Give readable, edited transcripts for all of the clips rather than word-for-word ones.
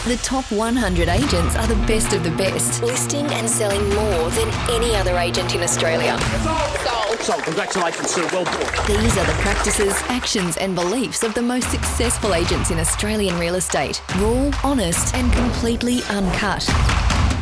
The top 100 agents are the best of the best, listing and selling more than any other agent in Australia. Sold. Congratulations, sir. Well bought. These are the practices, actions and beliefs of the most successful agents in Australian real estate. Raw, honest and completely uncut.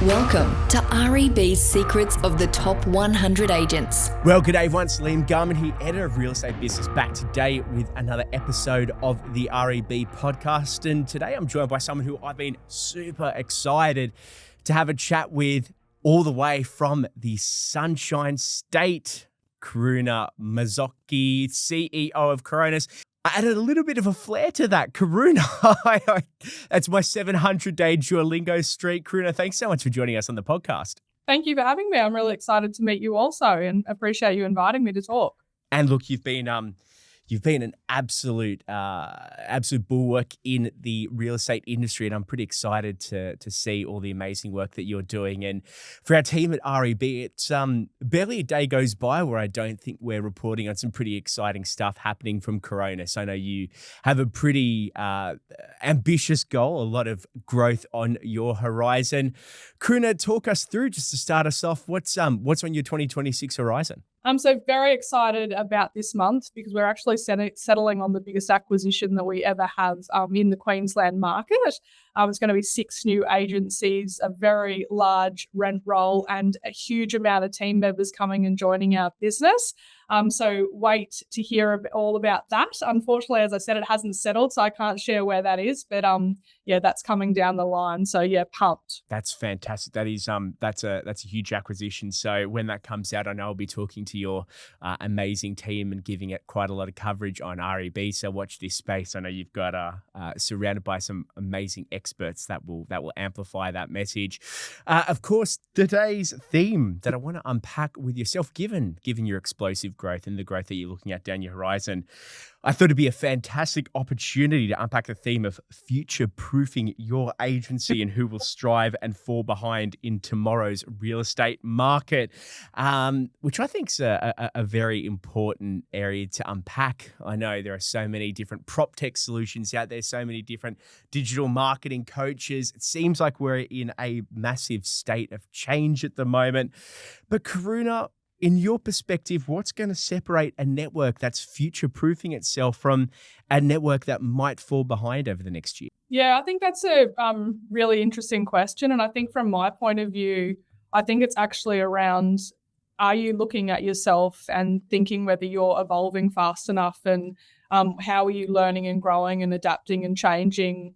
Welcome to REB's Secrets of the Top 100 Agents. Well, g'day everyone, it's Liam Garman here, editor of Real Estate Business, back today with another episode of the REB Podcast. And today I'm joined by someone who I've been super excited to have a chat with all the way from the Sunshine State, Karuna Mazzocchi, CEO of Coronis. I added a little bit of a flair to that. Karuna, that's my 700-day Duolingo streak. Karuna, thanks so much for joining us on the podcast. Thank you for having me. I'm really excited to meet you also and appreciate you inviting me to talk. And look, you've been an absolute bulwark in the real estate industry, and I'm pretty excited to see all the amazing work that you're doing. And for our team at REB, it's barely a day goes by where I don't think we're reporting on some pretty exciting stuff happening from Coronis. I know you have a pretty ambitious goal, a lot of growth on your horizon. Karuna, talk us through, just to start us off, what's on your 2026 horizon? I'm so very excited about this month because we're actually settling on the biggest acquisition that we ever have in the Queensland market. It's going to be 6 new agencies, a very large rent roll and a huge amount of team members coming and joining our business. So wait to hear all about that. Unfortunately, as I said, it hasn't settled, so I can't share where that is. But that's coming down the line. So yeah, pumped. That's fantastic. That is that's a huge acquisition. So when that comes out, I know I'll be talking to your amazing team and giving it quite a lot of coverage on REB. So watch this space. I know you've got surrounded by some amazing experts that will amplify that message. Of course, today's theme that I want to unpack with yourself, given your explosive growth and the growth that you're looking at down your horizon, I thought it'd be a fantastic opportunity to unpack the theme of future-proofing your agency and who will strive and fall behind in tomorrow's real estate market, which I think is a very important area to unpack. I know there are so many different proptech solutions out there, so many different digital marketing coaches. It seems like we're in a massive state of change at the moment. But Karuna, in your perspective, what's going to separate a network that's future-proofing itself from a network that might fall behind over the next year? Yeah, I think that's a really interesting question. And I think from my point of view, I think it's actually around, are you looking at yourself and thinking whether you're evolving fast enough, and how are you learning and growing and adapting and changing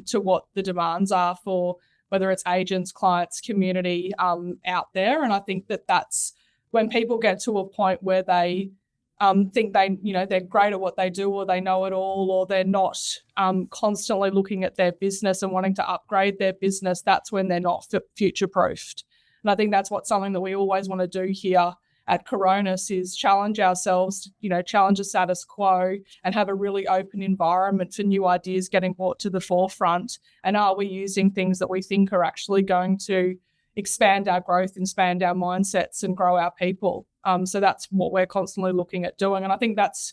to what the demands are for whether it's agents, clients, community out there. And I think that's when people get to a point where they think they're great at what they do, or they know it all, or they're not constantly looking at their business and wanting to upgrade their business, that's when they're not future-proofed. And I think that's something that we always want to do here at Coronis is challenge ourselves, challenge the status quo and have a really open environment for new ideas getting brought to the forefront. And are we using things that we think are actually going to expand our growth, expand our mindsets and grow our people. So that's what we're constantly looking at doing. And I think that's,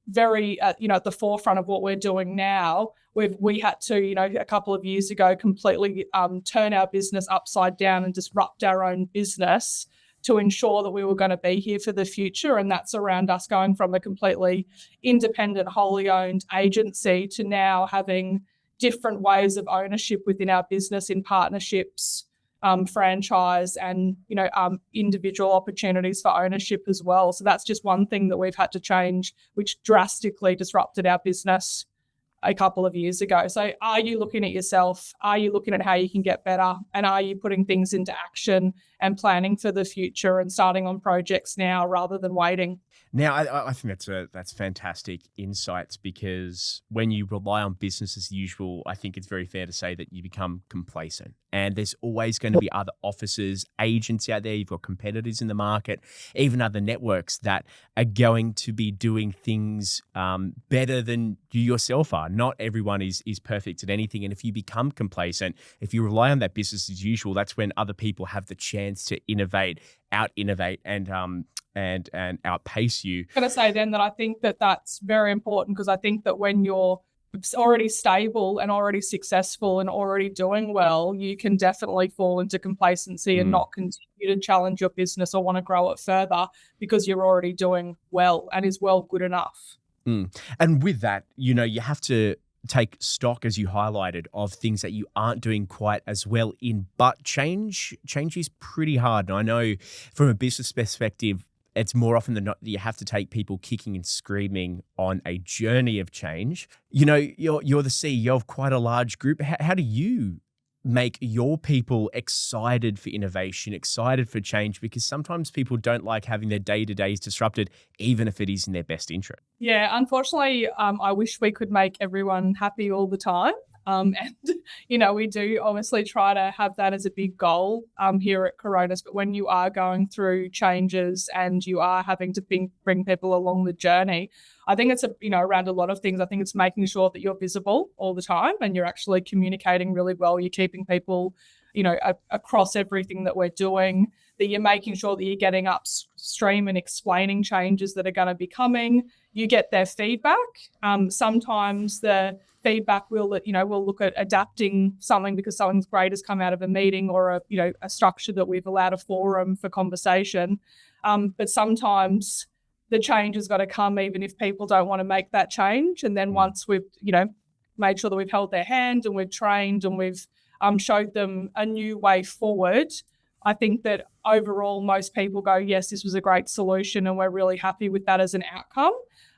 very, at the forefront of what we're doing now. We had to, a couple of years ago, completely turn our business upside down and disrupt our own business to ensure that we were going to be here for the future. And that's around us going from a completely independent, wholly owned agency to now having different ways of ownership within our business in partnerships, franchise and, individual opportunities for ownership as well. So that's just one thing that we've had to change, which drastically disrupted our business a couple of years ago. So are you looking at yourself? Are you looking at how you can get better? And are you putting things into action and planning for the future and starting on projects now rather than waiting? Now, I think that's fantastic insights, because when you rely on business as usual, I think it's very fair to say that you become complacent. And there's always going to be other offices, agents out there. You've got competitors in the market, even other networks that are going to be doing things better than you yourself are. Not everyone is perfect at anything. And if you become complacent, if you rely on that business as usual, that's when other people have the chance to out-innovate and outpace you. I'm going to say then that I think that that's very important, because I think that when you're already stable and already successful and already doing well, you can definitely fall into complacency and not continue to challenge your business or want to grow it further because you're already doing well, and is well good enough. And with that, you have to take stock, as you highlighted, of things that you aren't doing quite as well in. But change is pretty hard. And I know from a business perspective, it's more often than not that you have to take people kicking and screaming on a journey of change. You're the CEO of quite a large group. How do you make your people excited for innovation, excited for change? Because sometimes people don't like having their day-to-days disrupted, even if it is in their best interest. Yeah, unfortunately, I wish we could make everyone happy all the time. And, we do obviously try to have that as a big goal here at Coronis. But when you are going through changes and you are having to bring people along the journey, I think it's around a lot of things. I think it's making sure that you're visible all the time and you're actually communicating really well. You're keeping people, across everything that we're doing, that you're making sure that you're getting upstream and explaining changes that are going to be coming. You get their feedback. Sometimes the feedback we'll look at adapting something because something's great has come out of a meeting or a structure that we've allowed a forum for conversation. But sometimes the change has got to come even if people don't want to make that change. And then once we've, made sure that we've held their hand and we've trained and we've showed them a new way forward, I think that overall most people go, yes, this was a great solution and we're really happy with that as an outcome.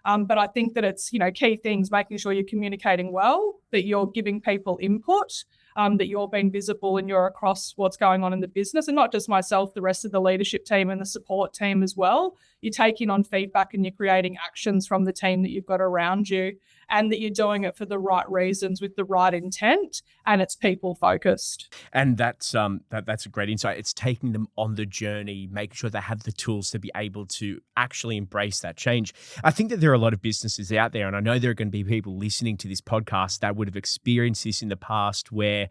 But I think that it's, key things, making sure you're communicating well, that you're giving people input, that you're being visible and you're across what's going on in the business, and not just myself, the rest of the leadership team and the support team as well. You're taking on feedback and you're creating actions from the team that you've got around you, and that you're doing it for the right reasons with the right intent, and it's people focused. And that's a great insight. It's taking them on the journey, making sure they have the tools to be able to actually embrace that change. I think that there are a lot of businesses out there, and I know there are going to be people listening to this podcast that would have experienced this in the past, where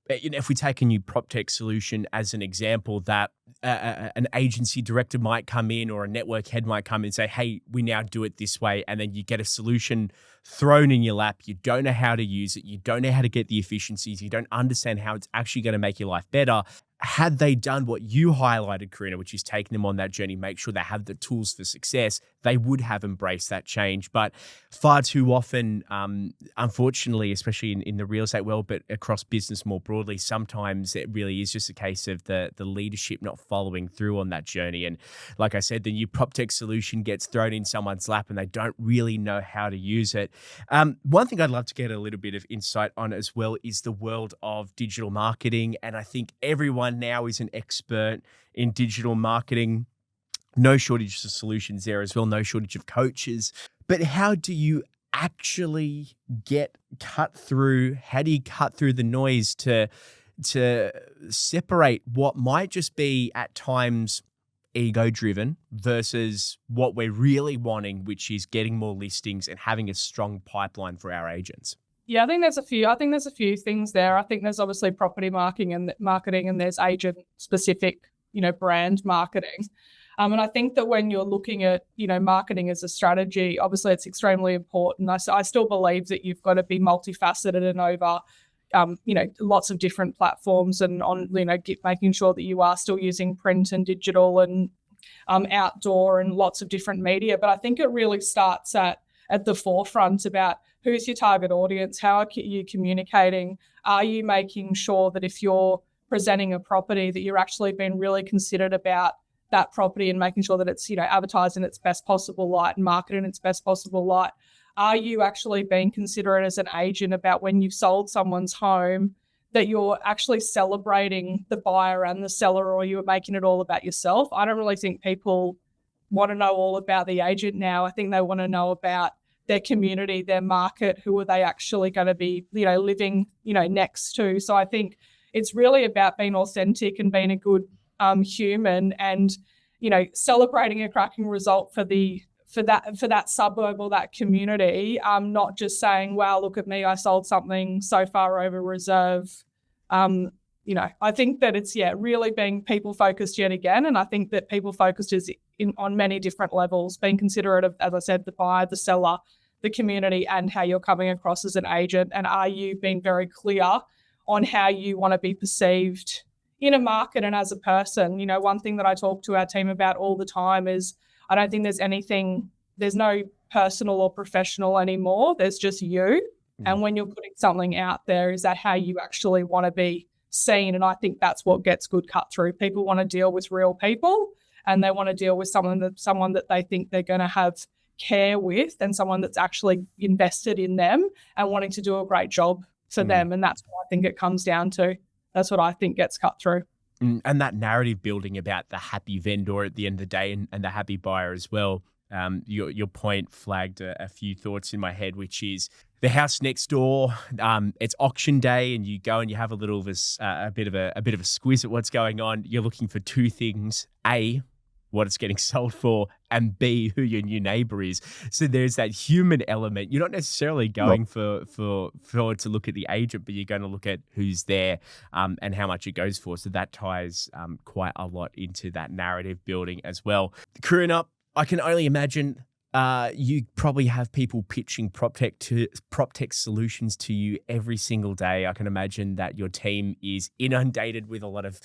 if we take a new proptech solution as an example, that an agency director might come in or a network head might come in and say, hey, we now do it this way. And then you get a solution thrown in your lap. You don't know how to use it. You don't know how to get the efficiencies. You don't understand how it's actually going to make your life better. Had they done what you highlighted, Karuna, which is taking them on that journey, make sure they have the tools for success, they would have embraced that change. But far too often, unfortunately, especially in the real estate world, but across business more broadly, sometimes it really is just a case of the leadership not following through on that journey. And like I said, the new proptech solution gets thrown in someone's lap and they don't really know how to use it. One thing I'd love to get a little bit of insight on as well is the world of digital marketing. And I think everyone now is an expert in digital marketing. No shortage of solutions there as well, no shortage of coaches. But how do you actually cut through the noise to separate what might just be at times ego-driven versus what we're really wanting, which is getting more listings and having a strong pipeline for our agents? Yeah, I think there's a few things there. I think there's obviously property marketing and there's agent specific, brand marketing. And I think that when you're looking at, marketing as a strategy, obviously it's extremely important. I still believe that you've got to be multifaceted and over, lots of different platforms and on, making sure that you are still using print and digital and outdoor and lots of different media. But I think it really starts at the forefront about who's your target audience, how are you communicating, are you making sure that if you're presenting a property that you're actually being really considered about that property and making sure that it's, advertised in its best possible light and marketed in its best possible light. Are you actually being considerate as an agent about when you've sold someone's home that you're actually celebrating the buyer and the seller, or you're making it all about yourself? I don't really think people want to know all about the agent now. I think they want to know about their community, their market, who are they actually going to be, living, next to. So I think it's really about being authentic and being a good human and, celebrating a cracking result for that suburb or that community, not just saying, wow, look at me, I sold something so far over reserve. I think that it's, really being people focused yet again. And I think that people focused is on many different levels, being considerate of, as I said, the buyer, the seller, the community and how you're coming across as an agent? And are you being very clear on how you want to be perceived in a market and as a person? You know, one thing that I talk to our team about all the time is I don't think there's no personal or professional anymore. There's just you. And when you're putting something out there, is that how you actually want to be seen? And I think that's what gets good cut through. People want to deal with real people, and they want to deal with someone that they think they're going to have care with, and someone that's actually invested in them and wanting to do a great job for them. And that's what I think it comes down to. That's what I think gets cut through. And that narrative building about the happy vendor at the end of the day and the happy buyer as well. Your point flagged a few thoughts in my head, which is the house next door. It's auction day, and you go and you have a bit of a squiz at what's going on. You're looking for two things: A, what it's getting sold for, and B, who your new neighbor is. So there's that human element. You're not necessarily going for to look at the agent, but you're going to look at who's there and how much it goes for. So that ties quite a lot into that narrative building as well. Karuna, I can only imagine you probably have people pitching proptech solutions to you every single day. I can imagine that your team is inundated with a lot of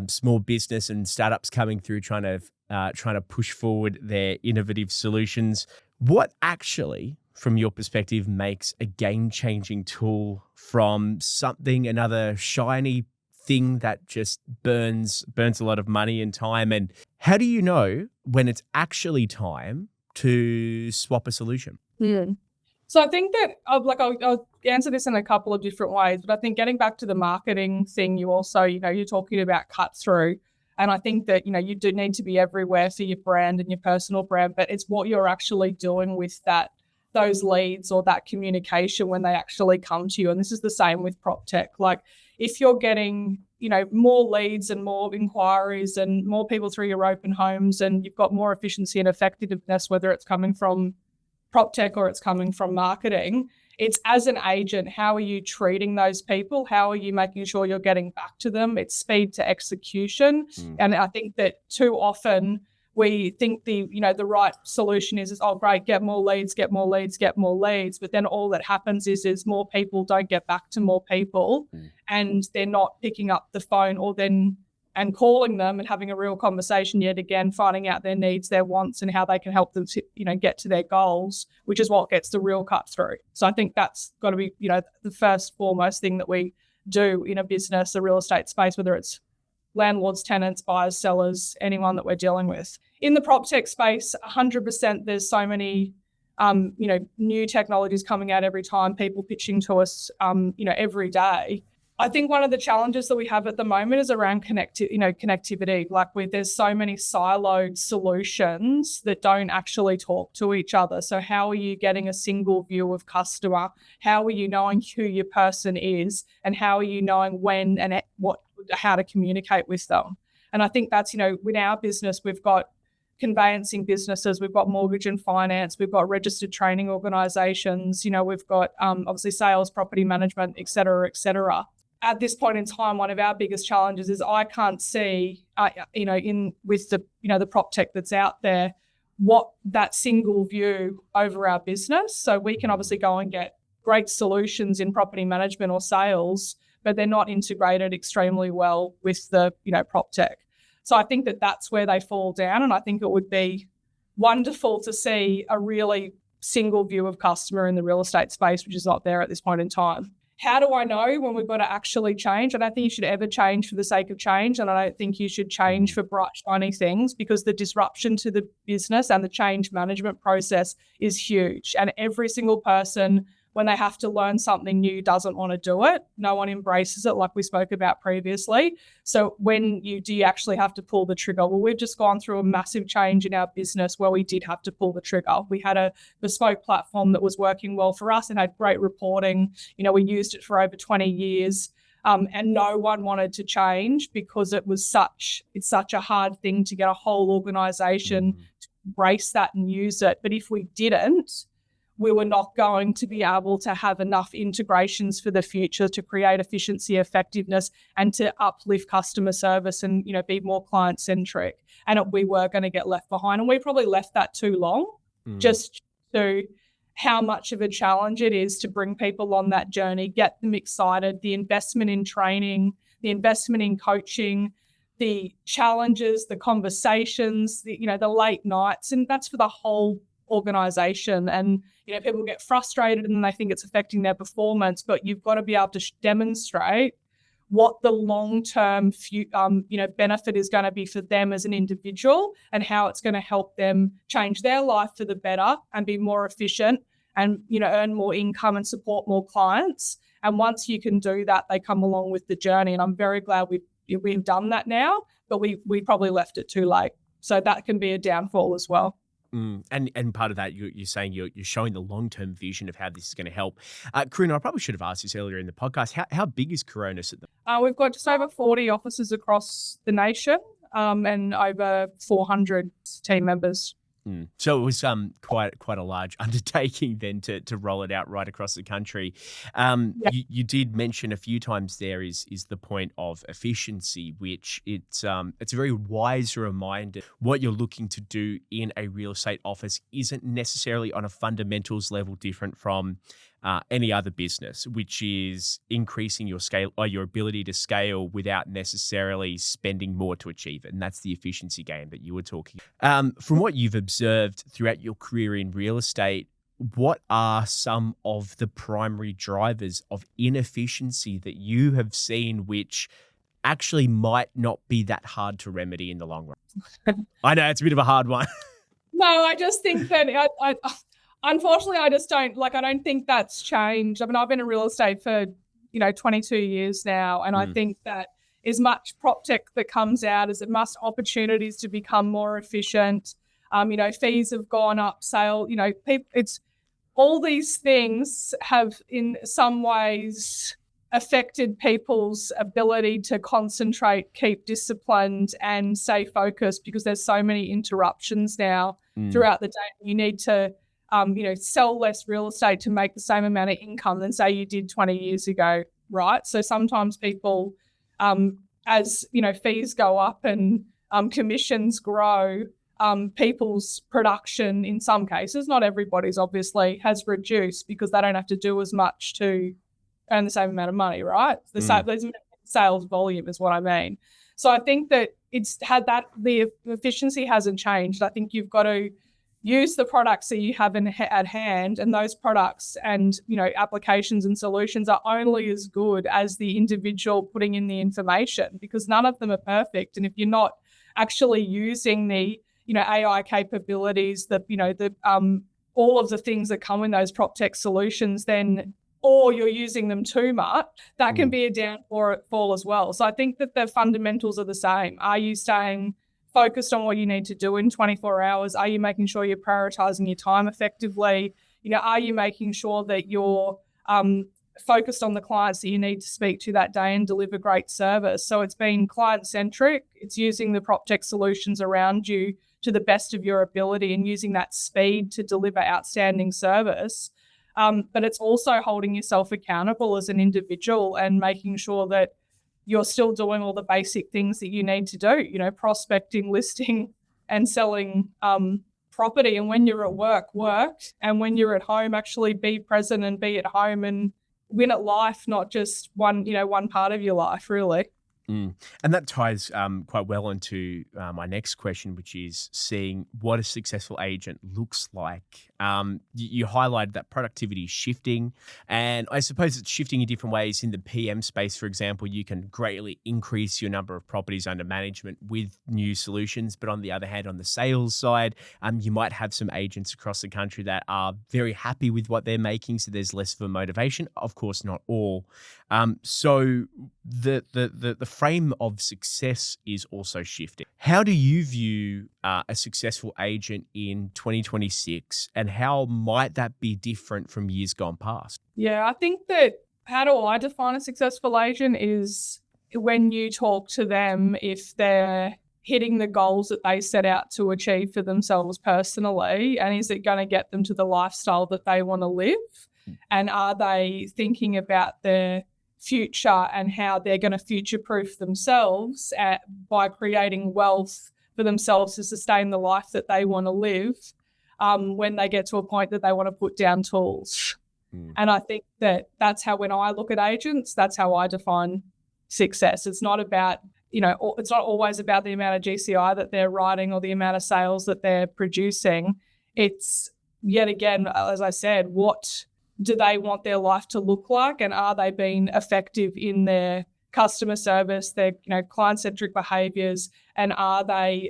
small business and startups coming through trying to push forward their innovative solutions. What actually, from your perspective, makes a game-changing tool from another shiny thing that just burns a lot of money and time? And how do you know when it's actually time to swap a solution? So I think that I'll answer this in a couple of different ways, but I think getting back to the marketing thing, you also, you're talking about cut through. And I think that, you do need to be everywhere for your brand and your personal brand, but it's what you're actually doing with those leads or that communication when they actually come to you. And this is the same with proptech. Like if you're getting, more leads and more inquiries and more people through your open homes, and you've got more efficiency and effectiveness, whether it's coming from proptech or it's coming from marketing, it's as an agent, how are you treating those people? How are you making sure you're getting back to them? It's speed to execution. And I think that too often we think the right solution is, oh, great, get more leads. But then all that happens is more people don't get back to more people, and they're not picking up the phone and calling them and having a real conversation yet again, finding out their needs, their wants, and how they can help them to, get to their goals, which is what gets the real cut through. So I think that's got to be, the first foremost thing that we do in a business, a real estate space, whether it's landlords, tenants, buyers, sellers, anyone that we're dealing with. In the proptech space, 100%, there's so many, new technologies coming out every time, people pitching to us, every day. I think one of the challenges that we have at the moment is around connectivity. Like there's so many siloed solutions that don't actually talk to each other. So how are you getting a single view of customer? How are you knowing who your person is? And how are you knowing when and how to communicate with them? And I think that's, with our business, we've got conveyancing businesses, we've got mortgage and finance, we've got registered training organisations, we've got obviously sales, property management, et cetera, et cetera. At this point in time, one of our biggest challenges is I can't see, with the proptech that's out there, what that single view over our business. So we can obviously go and get great solutions in property management or sales, but they're not integrated extremely well with the, proptech. So I think that that's where they fall down. And I think it would be wonderful to see a really single view of customer in the real estate space, which is not there at this point in time. How do I know when we've got to actually change? I don't think you should ever change for the sake of change. And I don't think you should change for bright, shiny things, because the disruption to the business and the change management process is huge. And every single person, when they have to learn something new, doesn't want to do it. No one embraces it, like we spoke about previously. So when do you actually have to pull the trigger? Well, we've just gone through a massive change in our business where we did have to pull the trigger. We had a bespoke platform that was working well for us and had great reporting. We used it for over 20 years. And no one wanted to change because it's such a hard thing to get a whole organisation to embrace that and use it. But if we didn't, we were not going to be able to have enough integrations for the future to create efficiency, effectiveness, and to uplift customer service and, be more client-centric. And we were going to get left behind. And we probably left that too long just to how much of a challenge it is to bring people on that journey, get them excited, the investment in training, the investment in coaching, the challenges, the conversations, the late nights, and that's for the whole organisation. And people get frustrated and they think it's affecting their performance, but you've got to be able to demonstrate what the long-term benefit is going to be for them as an individual, and how it's going to help them change their life for the better and be more efficient and earn more income and support more clients. And once you can do that, they come along with the journey. And I'm very glad we've done that now, but we probably left it too late. So that can be a downfall as well. And part of that, you're saying you're showing the long-term vision of how this is going to help. Karuna, I probably should have asked this earlier in the podcast. How big is Coronis at the moment? We've got just over 40 offices across the nation, and over 400 team members. So it was quite a large undertaking then to roll it out right across the country. You did mention a few times there is the point of efficiency, which it's a very wise reminder. What you're looking to do in a real estate office isn't necessarily on a fundamentals level different from any other business, which is increasing your scale or your ability to scale without necessarily spending more to achieve it. And that's the efficiency game that you were talking. From what you've observed throughout your career in real estate, what are some of the primary drivers of inefficiency that you have seen, which actually might not be that hard to remedy in the long run? I know it's a bit of a hard one. No, I just think that unfortunately, I don't think that's changed. I mean, I've been in real estate for, 22 years now. And I think that as much proptech that comes out, as much opportunities to become more efficient, fees have gone up, it's all these things have in some ways affected people's ability to concentrate, keep disciplined and stay focused, because there's so many interruptions now throughout the day. You need to sell less real estate to make the same amount of income than say you did 20 years ago, right? So sometimes people, as fees go up and commissions grow, people's production in some cases, not everybody's obviously, has reduced because they don't have to do as much to earn the same amount of money, right? The sales volume is what I mean. So I think that the efficiency hasn't changed. I think you've got to use the products that you have at hand, and those products and applications and solutions are only as good as the individual putting in the information, because none of them are perfect. And if you're not actually using the AI capabilities, all of the things that come in those proptech solutions, then or you're using them too much, that can be a downfall as well. So I think that the fundamentals are the same. Are you staying focused on what you need to do in 24 hours? Are you making sure you're prioritizing your time effectively? Are you making sure that you're focused on the clients that you need to speak to that day and deliver great service? So it's been client-centric. It's using the proptech solutions around you to the best of your ability and using that speed to deliver outstanding service. But it's also holding yourself accountable as an individual and making sure that you're still doing all the basic things that you need to do, prospecting, listing and selling property. And when you're at work. And when you're at home, actually be present and be at home and win at life, not just one part of your life, really. And that ties quite well into my next question, which is seeing what a successful agent looks like. You highlighted that productivity is shifting, and I suppose it's shifting in different ways. In the PM space, for example, you can greatly increase your number of properties under management with new solutions. But on the other hand, on the sales side, you might have some agents across the country that are very happy with what they're making, so there's less of a motivation. Of course, not all. So the frame of success is also shifting. How do you view a successful agent in 2026, and how might that be different from years gone past? Yeah, I think that how do I define a successful agent is when you talk to them, if they're hitting the goals that they set out to achieve for themselves personally, and is it going to get them to the lifestyle that they want to live? And are they thinking about their future and how they're going to future-proof themselves by creating wealth for themselves to sustain the life that they want to live? when they get to a point that they want to put down tools. And I think that that's how, when I look at agents, that's how I define success. It's not about, it's not always about the amount of GCI that they're writing or the amount of sales that they're producing. It's, yet again, as I said, what do they want their life to look like, and are they being effective in their customer service, their client-centric behaviours, and are they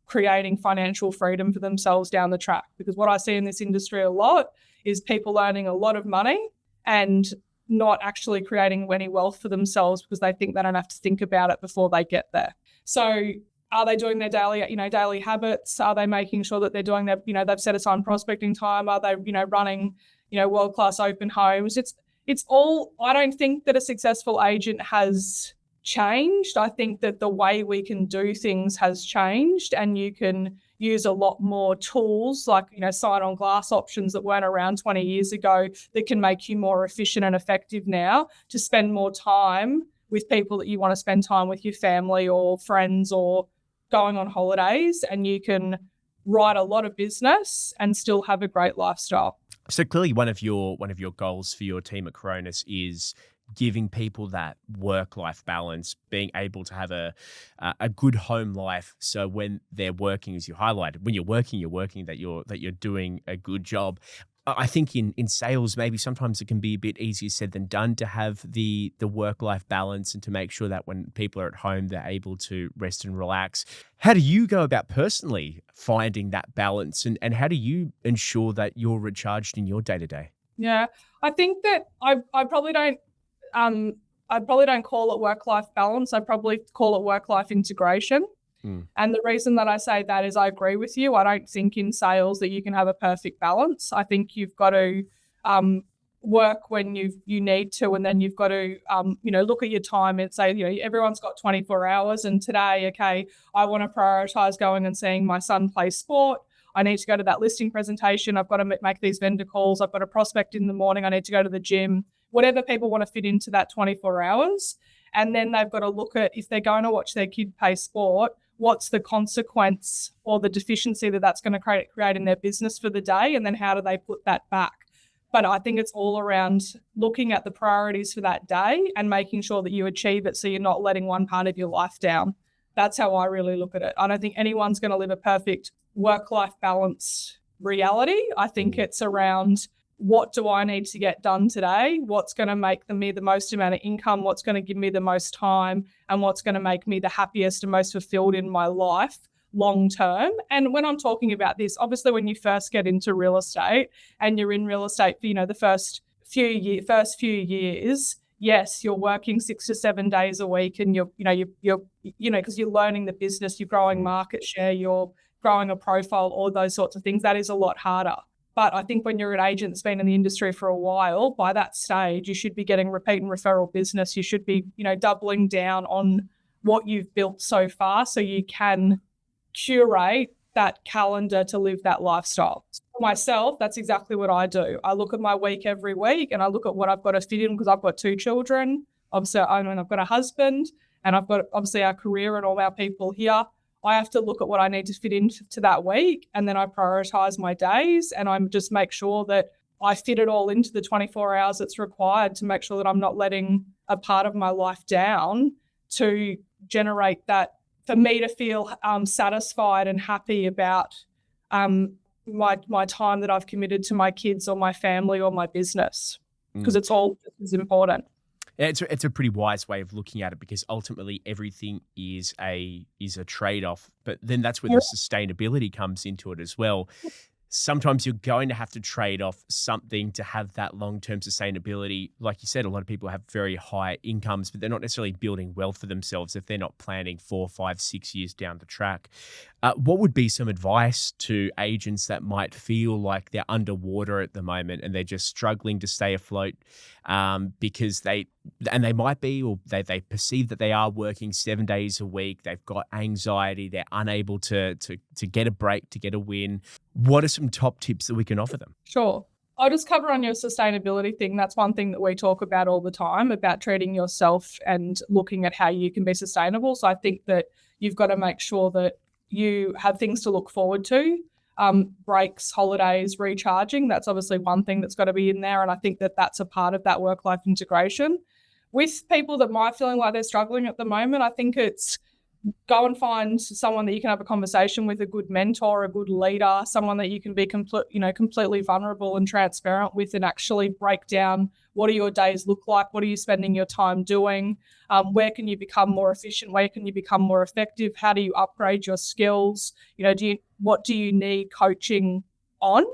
creating financial freedom for themselves down the track? Because what I see in this industry a lot is people earning a lot of money and not actually creating any wealth for themselves because they think they don't have to think about it before they get there. So are they doing their daily habits? Are they making sure that they're doing their, they've set aside prospecting time? Are they, running, world-class open homes? It's all, I don't think that a successful agent has changed. I think that the way we can do things has changed, and you can use a lot more tools like, sign-on glass options that weren't around 20 years ago that can make you more efficient and effective now to spend more time with people that you want to spend time with, your family or friends or going on holidays, and you can write a lot of business and still have a great lifestyle. So clearly one of your goals for your team at Coronis is giving people that work-life balance, being able to have a good home life. So when they're working, as you highlighted, when you're working, that you're doing a good job. I think in sales, maybe sometimes it can be a bit easier said than done to have the work-life balance and to make sure that when people are at home, they're able to rest and relax. How do you go about personally finding that balance, and how do you ensure that you're recharged in your day-to-day? Yeah, I think that I probably don't call it work-life balance. I probably call it work-life integration. And the reason that I say that is I agree with you. I don't think in sales that you can have a perfect balance. I think you've got to work when you need to, and then you've got to look at your time and say, everyone's got 24 hours, and today, okay, I want to prioritize going and seeing my son play sport. I need to go to that listing presentation. I've got to make these vendor calls. I've got a prospect in the morning. I need to go to the gym. Whatever people want to fit into that 24 hours. And then they've got to look at, if they're going to watch their kid play sport, what's the consequence or the deficiency that's going to create in their business for the day, and then how do they put that back? But I think it's all around looking at the priorities for that day and making sure that you achieve it so you're not letting one part of your life down. That's how I really look at it. I don't think anyone's going to live a perfect work-life balance reality. I think it's around, what do I need to get done today? What's going to make me the most amount of income? What's going to give me the most time? And what's going to make me the happiest and most fulfilled in my life long term? And when I'm talking about this, obviously when you first get into real estate and you're in real estate for, the first few years, yes, you're working 6 to 7 days a week, and you're because you're learning the business, you're growing market share, you're growing a profile, all those sorts of things. That is a lot harder. But I think when you're an agent that's been in the industry for a while, by that stage, you should be getting repeat and referral business. You should be, doubling down on what you've built so far so you can curate that calendar to live that lifestyle. For myself, that's exactly what I do. I look at my week every week, and I look at what I've got to fit in, because I've got 2 children. Obviously, I've got a husband, and I've got obviously our career and all our people here. I have to look at what I need to fit into that week, and then I prioritize my days, and I just make sure that I fit it all into the 24 hours that's required to make sure that I'm not letting a part of my life down to generate that, for me to feel satisfied and happy about my time that I've committed to my kids or my family or my business, because it's all just as important. It's a pretty wise way of looking at it, because ultimately everything is a trade-off. But then that's where the sustainability comes into it as well. Sometimes you're going to have to trade off something to have that long-term sustainability. Like you said, a lot of people have very high incomes, but they're not necessarily building wealth for themselves if they're not planning 4, 5, 6 years down the track. What would be some advice to agents that might feel like they're underwater at the moment and they're just struggling to stay afloat because they might be, or they perceive that they are working 7 days a week, they've got anxiety, they're unable to get a break, to get a win? What are some top tips that we can offer them? Sure. I'll just cover on your sustainability thing. That's one thing that we talk about all the time, about treating yourself and looking at how you can be sustainable. So I think that you've got to make sure that you have things to look forward to. breaks, holidays, recharging. That's obviously one thing that's got to be in there. And I think that that's a part of that work-life integration. With people that might feeling like they're struggling at the moment, I think it's go and find someone that you can have a conversation with, a good mentor, a good leader, someone that you can be completely vulnerable and transparent with, and actually break down what do your days look like, what are you spending your time doing, where can you become more efficient, where can you become more effective, how do you upgrade your skills, what do you need coaching on?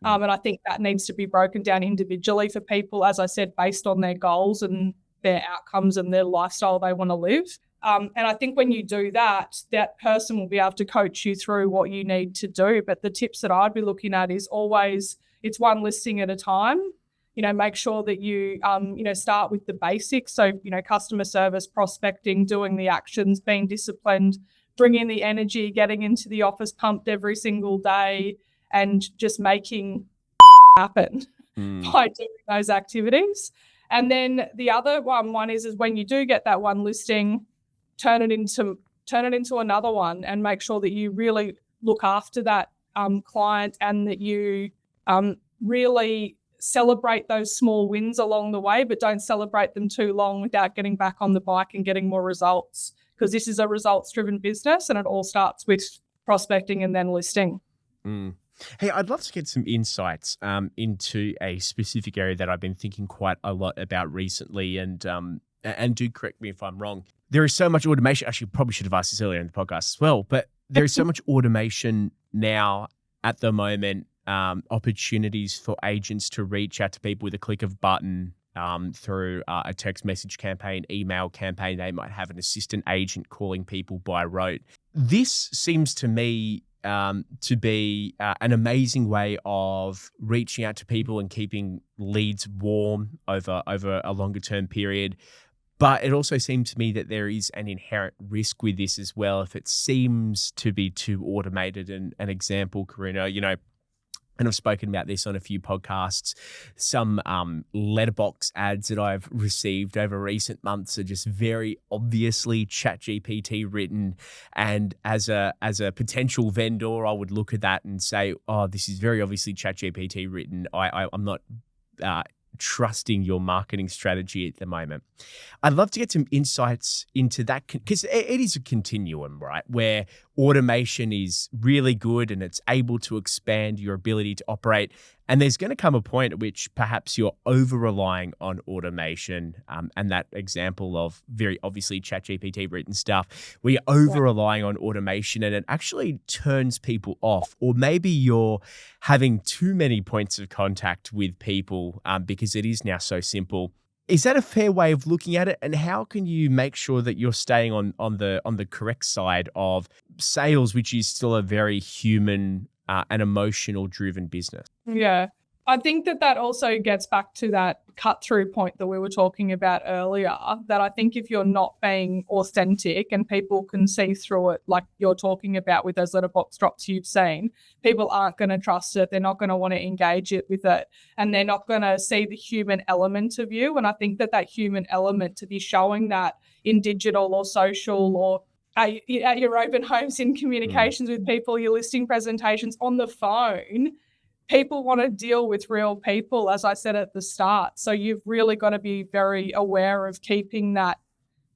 And I think that needs to be broken down individually for people, as I said, based on their goals and their outcomes and their lifestyle they want to live. And I think when you do that, that person will be able to coach you through what you need to do. But the tips that I'd be looking at is always, it's one listing at a time. Make sure that you, start with the basics. So, customer service, prospecting, doing the actions, being disciplined, bringing the energy, getting into the office pumped every single day, and just making happen by doing those activities. And then the other one is when you do get that one listing, turn it into another one, and make sure that you really look after that client, and that you really celebrate those small wins along the way, but don't celebrate them too long without getting back on the bike and getting more results, because this is a results-driven business and it all starts with prospecting and then listing. Hey, I'd love to get some insights into a specific area that I've been thinking quite a lot about recently, and do correct me if I'm wrong. There is so much automation. Actually, probably should have asked this earlier in the podcast as well, but there is so much automation now at the moment, opportunities for agents to reach out to people with a click of a button through a text message campaign, email campaign. They might have an assistant agent calling people by rote. This seems to me to be an amazing way of reaching out to people and keeping leads warm over a longer term period. But it also seems to me that there is an inherent risk with this as well if it seems to be too automated. And an example, Karuna, and I've spoken about this on a few podcasts, some letterbox ads that I've received over recent months are just very obviously ChatGPT written. And as a potential vendor, I would look at that and say, oh, this is very obviously ChatGPT written. I'm not trusting your marketing strategy at the moment. I'd love to get some insights into that, because it is a continuum, right? Where automation is really good and it's able to expand your ability to operate. And there's going to come a point at which perhaps you're over-relying on automation, and that example of very obviously ChatGPT written stuff, where you're over-relying on automation and it actually turns people off. Or maybe you're having too many points of contact with people because it is now so simple. Is that a fair way of looking at it? And how can you make sure that you're staying on the correct side of sales, which is still a very human and emotional driven business? Yeah. I think that also gets back to that cut through point that we were talking about earlier, that I think if you're not being authentic and people can see through it, like you're talking about with those letterbox drops you've seen, people aren't going to trust it. They're not going to want to engage it with it, and they're not going to see the human element of you. And I think that human element, to be showing that in digital or social or at your open homes, in communications with people, your listing presentations, on the phone, people want to deal with real people, as I said at the start. So you've really got to be very aware of keeping that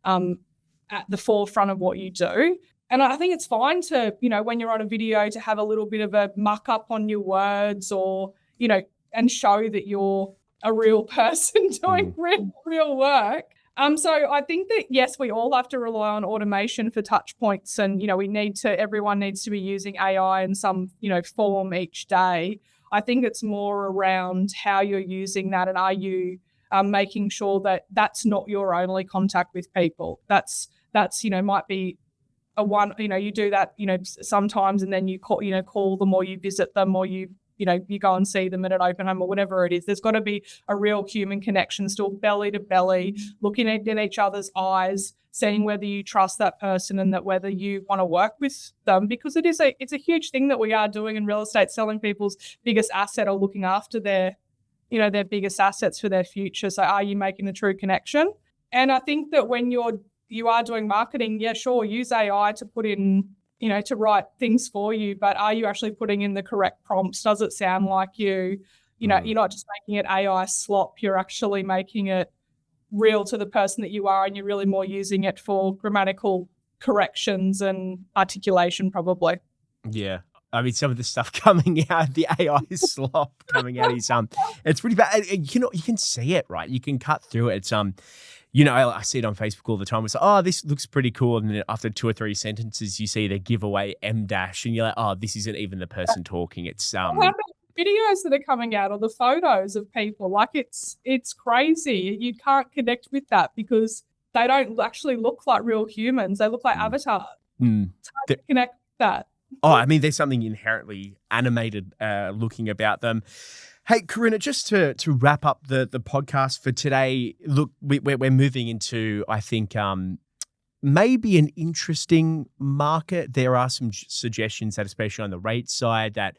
at the forefront of what you do. And I think it's fine to, when you're on a video, to have a little bit of a muck up on your words, or, and show that you're a real person doing real work. So I think that, yes, we all have to rely on automation for touch points, and, everyone needs to be using AI in some, form each day. I think it's more around how you're using that, and are you making sure that that's not your only contact with people. That's might be a one, you do that, sometimes, and then you call them, or you visit them, or you go and see them at an open home, or whatever it is. There's got to be a real human connection, still belly to belly, looking in each other's eyes, seeing whether you trust that person and that whether you want to work with them, because it's a huge thing that we are doing in real estate, selling people's biggest asset or looking after their biggest assets for their future. So are you making a true connection? And I think that when you are doing marketing, yeah, sure, use AI to put in to write things for you, but are you actually putting in the correct prompts? Does it sound like you're not just making it AI slop, you're actually making it real to the person that you are, and you're really more using it for grammatical corrections and articulation probably. Yeah. I mean, some of the stuff coming out, the AI slop coming out is it's pretty bad. You can see it, right? You can cut through it. It's I see it on Facebook all the time. It's like, oh, this looks pretty cool. And then after 2 or 3 sentences, you see the giveaway M dash, and you're like, oh, this isn't even the person talking. It's How about videos that are coming out or the photos of people? Like it's crazy. You can't connect with that because they don't actually look like real humans. They look like avatars. It's hard to connect with that. Oh, I mean, there's something inherently animated looking about them. Hey, Karuna, just to wrap up the podcast for today, look, we're moving into, I think, maybe an interesting market. There are some suggestions that, especially on the rate side, that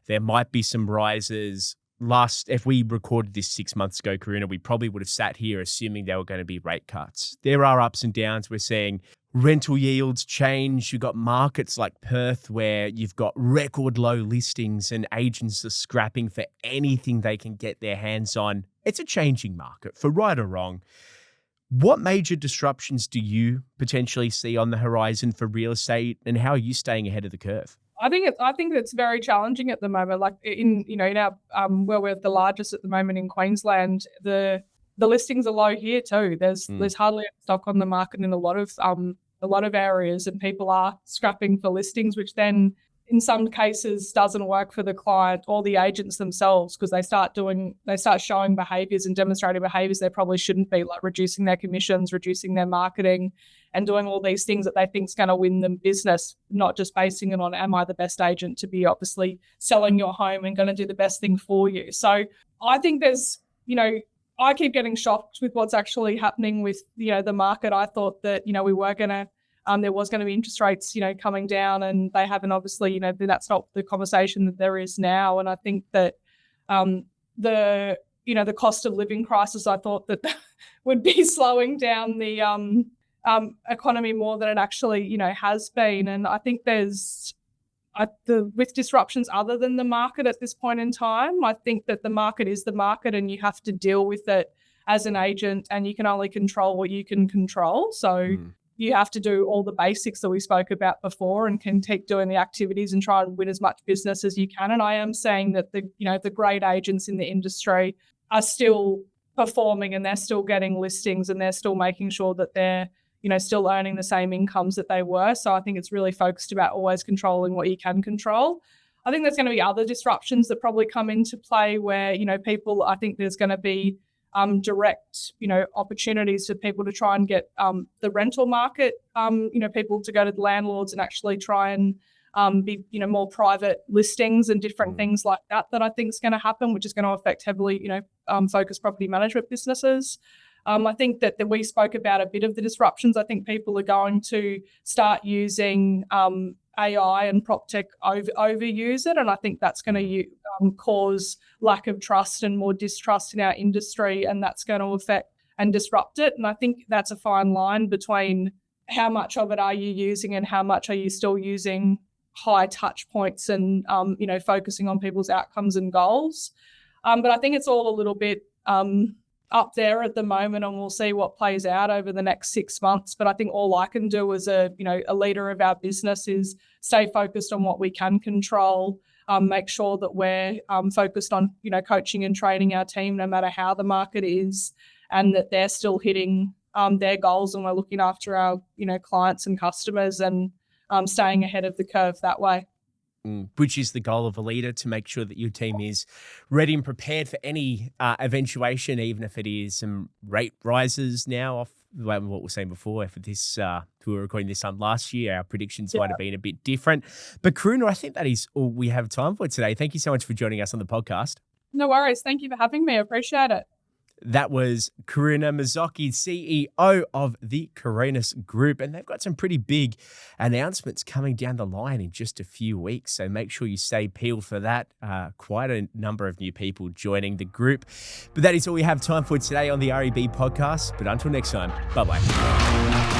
there might be some rises. If we recorded this 6 months ago, Karuna, we probably would have sat here assuming there were going to be rate cuts. There are ups and downs. We're seeing rental yields change. You've got markets like Perth where you've got record low listings and agents are scrapping for anything they can get their hands on. It's a changing market, for right or wrong. What major disruptions do you potentially see on the horizon for real estate, and how are you staying ahead of the curve? I think it's very challenging at the moment. Like in our where we're the largest at the moment in Queensland, the listings are low here too. There's hardly any stock on the market in a lot of areas, and people are scrapping for listings, which then in some cases doesn't work for the client or the agents themselves, because they start showing behaviours and demonstrating behaviours they probably shouldn't be, like reducing their commissions, reducing their marketing, and doing all these things that they think is going to win them business, not just basing it on, am I the best agent to be obviously selling your home and going to do the best thing for you? So I think there's, I keep getting shocked with what's actually happening with, the market. I thought that, we were going to, there was going to be interest rates, coming down, and they haven't obviously, that's not the conversation that there is now. And I think that the cost of living crisis, I thought that would be slowing down the economy more than it actually, has been. And I think with disruptions other than the market at this point in time, I think that the market is the market, and you have to deal with it as an agent, and you can only control what you can control. So you have to do all the basics that we spoke about before, and can keep doing the activities and try and win as much business as you can. And I am saying that the great agents in the industry are still performing, and they're still getting listings, and they're still making sure that they're still earning the same incomes that they were. So I think it's really focused about always controlling what you can control. I think there's going to be other disruptions that probably come into play where, I think there's going to be direct, opportunities for people to try and get the rental market, people to go to the landlords and actually try and be, more private listings and different things like that I think is going to happen, which is going to affect heavily, focused property management businesses. I think that we spoke about a bit of the disruptions. I think people are going to start using AI and proptech overuse it, and I think that's going to cause lack of trust and more distrust in our industry, and that's going to affect and disrupt it. And I think that's a fine line between how much of it are you using and how much are you still using high touch points and focusing on people's outcomes and goals. But I think it's all a little bit up there at the moment, and we'll see what plays out over the next 6 months. But I think all I can do as a leader of our business is stay focused on what we can control, make sure that we're focused on, coaching and training our team no matter how the market is, and that they're still hitting their goals, and we're looking after our, clients and customers, and staying ahead of the curve that way. Which is the goal of a leader, to make sure that your team is ready and prepared for any eventuation, even if it is some rate rises now off what we were saying before. For this, we were recording this on last year, our predictions might have been a bit different. But Karuna, I think that is all we have time for today. Thank you so much for joining us on the podcast. No worries. Thank you for having me. I appreciate it. That was Karuna Mazzocchi, CEO of the Coronis Group, and they've got some pretty big announcements coming down the line in just a few weeks, so make sure you stay peeled for that. Quite a number of new people joining the group. But that is all we have time for today on the REB Podcast, but until next time, bye-bye.